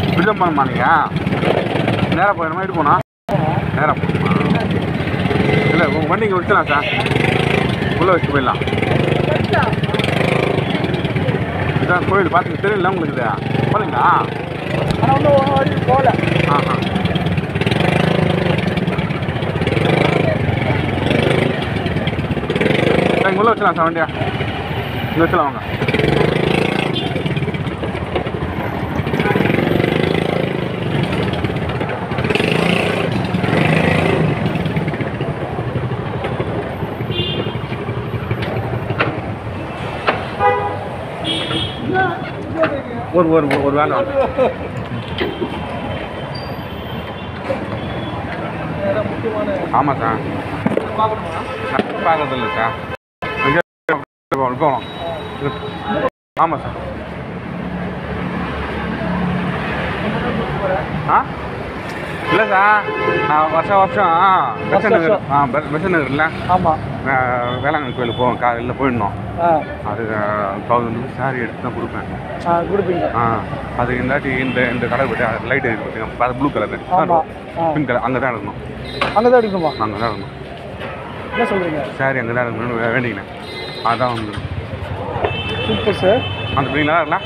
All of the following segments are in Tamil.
இப்படிதான் போகணுமா நீங்கள்? நேராக போயிடணுமா இட்டு போனா? நேராக போகணுமா? இல்லை உங்கள் வண்டி இங்கே வச்சுலாம் சார், உள்ளே வச்சு போயிடலாம். இதுதான் கோயில் பார்த்துக்க தெரியல உங்களுக்கு. இது போகிறீங்களா? போகல. ஆஹா. இங்கே உள்ள வச்சுலாம் சார் வண்டியா, இங்கே வச்சுலாம் வாங்க. ஒரு வேலை ஆமாம் சார். பார்க்கறது இல்லை சார். போகணும். ஆமாம் சார். ஆ இல்லை சார், நான் வருஷம் பெசன் நகர்ல ஆமாம் வேளாங்கண்ணி கோயிலுக்கு போவேன். காலையில் போயிடணும். அது 1000 ரூபாய் சாரி எடுத்து தான் கொடுப்பேன். கொடுப்பீங்க? அது இந்தாட்டி இந்த கடை போய்ட்டு லைட் இருக்குது பார்த்தீங்கன்னா, அது ப்ளூ கலரு பிங்க் கலர், அங்கே தான் எடுக்கணும். அங்கே தான் எடுக்கணுமா? அங்கே தான் எடுக்கணும். என்ன சொல்கிறீங்க? சாரி அங்கே தான் எடுக்கணும்னு வேண்டிக்கினேன். அதுதான் வந்து சூப்பர் சார். அந்த பிள்ளைங்க நல்லா இருக்கலாம்.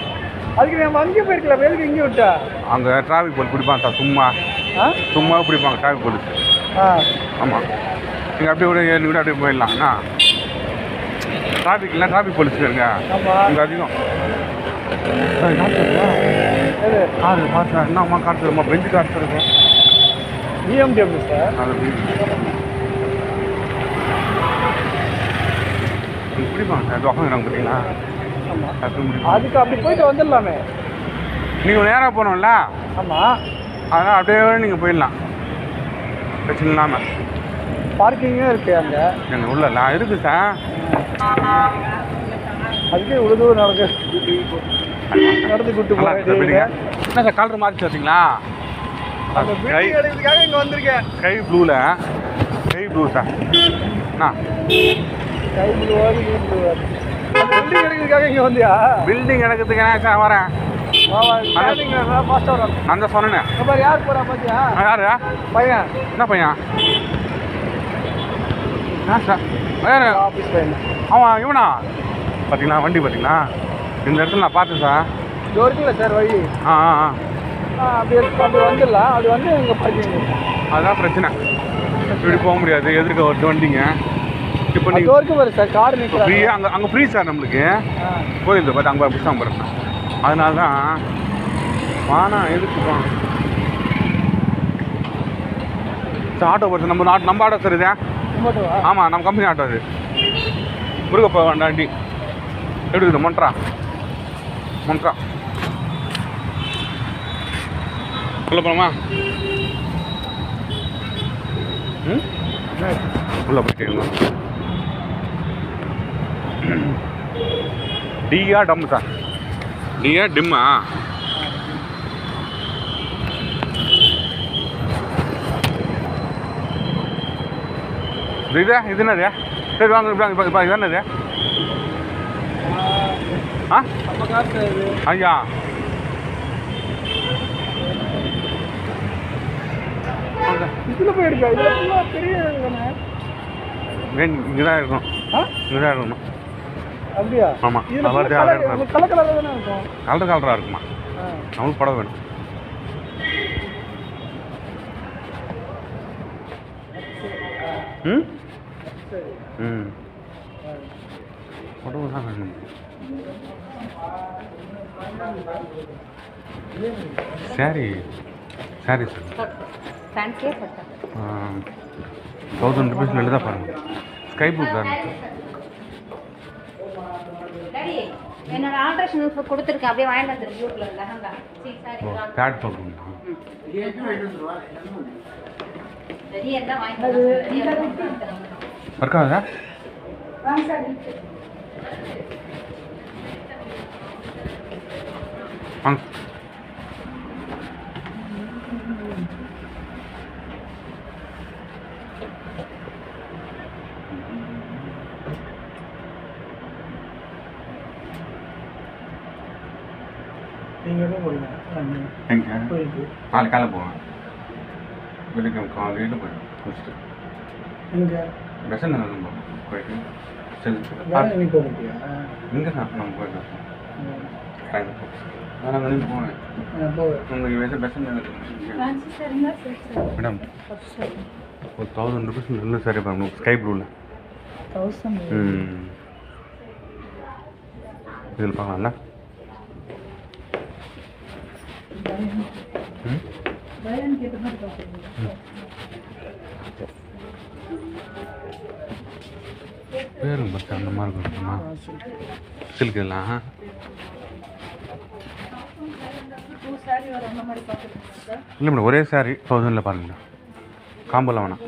அதுக்கு நம்ம அங்கேயே போயிருக்கலாம், வேலைக்கு இங்கே விட்டா. அங்கே டிராஃபிக் போலீஸ் பிடிப்பாங்க சார், சும்மா பிடிப்பாங்க டிராஃபிக் போலீஸ். ஆமாம், நீங்கள் அப்படியே கூட 7 கூட அப்படியே போயிடலாம்ண்ணா. டிராஃபிக் இல்லை, டிராஃபிக் போலீஸ் இருங்க இங்கே அதிகம். கார் பார்த்தா என்னம்மா கார் தருமா? பெஞ்சு கார் தருங்க. BMW sir. அது பிடிப்பாங்க சார், உட்காந்துறாங்க பார்த்தீங்களா? அதுக்கு அப்படி போயிட்டு வந்துடலாமே. நீங்கள் நேராக போகணும்ல? ஆமாம். அதனால் அப்படியே நீங்கள் போயிடலாம் பிரச்சனை இல்லாமல். பார்க்கிங்கும் இருக்குது அங்கே எங்கள் உள்ள இருக்குது சார். அதுக்கே இவ்வளோ தூரம் நடந்து கூட்டு போகிறீங்க. என்ன சார் கலர் மாறிச்சு பார்த்தீங்களா? எடுக்கிறதுக்காக இங்கே வந்திருக்கேன். ஸ்கை ப்ளூவில், ஸ்கை ப்ளூ சார். அண்ணா ஸ்கை ப்ளூவாது பில்டிங் எடுக்கிறதுக்காக இங்கே வந்தியா? பில்டிங் எடுக்கிறதுக்கு என்ன சார் வரேன்? அந்த சொன்னேன். யார் போகிறா பார்த்தியா? யாரு பையன்? என்ன பையன்? என்ன சார் வேறு ஆஃபீஸ் பையன். அவன் இவனா? பார்த்தீங்களா வண்டி பார்த்தீங்களா? இந்த இடத்துல நான் பார்த்தேன் சார். இது இருக்குல்ல சார் வழி? அப்படி வந்துடலாம். அது வந்து இங்கே பார்க்கிங். அதுதான் பிரச்சனை, இப்படி போக முடியாது. எதிர்க்க ஒரு வண்டிங்க. இப்போ நீங்கள் வரைக்கும் வரும் சார் கார் நிற்கும் ஃப்ரீயாக. அங்கே ஃப்ரீ சார் நம்மளுக்கு கோயில் பார்த்து அங்கே புதுசாக போகிறேன். அதனால தான் வானா எதுக்கு போகணும் சார். ஆட்டோ போகிறது நம்ம ஆட்டோ சார் இதே. ஆமாம், நம்ம கம்பெனி ஆட்டோ இது. முருகப்பா வண்டி எப்படி இருக்குது? மொண்ட்ரா உள்ள போகலாமா? உள்ள போயிட்டு டியா டம் சார். டியா டிம்மா? இது என்னது? சரி வாங்க இப்போ இது என்னது? ஐயா இதில் போயிருக்கா? இதில் பெரிய இங்கே தான் இருக்கணும். இங்கே தான் இருக்கணும். அப்படியா? ஆமாம், கலர் கலராக தானே இருக்கும். கலராக இருக்குமா? நம்மளுக்கு படம் வேணும். படம் தான் வேணும். சாரி சார் 1000 ரூபீஸ் எழுதா பாருங்க. Sky blue sir. என்னோட ஆல்ட்ரேஷன் கொடுத்துருக்கேன், அப்படியே வாங்கிட்டு வந்துரு. Blue colour lehenga. பேட் சொல்லுங்க. இருக்காதா? வாங்க நீங்கள் எப்போ போகிறீங்க எங்கே கோயிலுக்கு நாளைக்கு காலையில் போவேன் வெள்ளிக்கிழமை காலையில் போயிடும் குளிச்சுட்டு எங்கே பெசன் நகர் போவேன் போயிட்டு வேலை நீ போக முடியா இங்கே தான் நம்ம போயிட்டு நான் அங்கே போவேன் போவேன் உங்களுக்கு வேறு பெசன் நகர் மேடம் ஒரு 1000 rupees நல்ல சரி பாருங்க ஸ்கை ப்ளூவில் 1000 இதில் பார்க்கலாம்ல பேருங்க பஸ் அந்த மாதிரி இருக்குமா சில்க் எல்லாம் இல்லை மேடம் ஒரே சாரி 1000 பாருங்க காம்போலாம் வேணாம்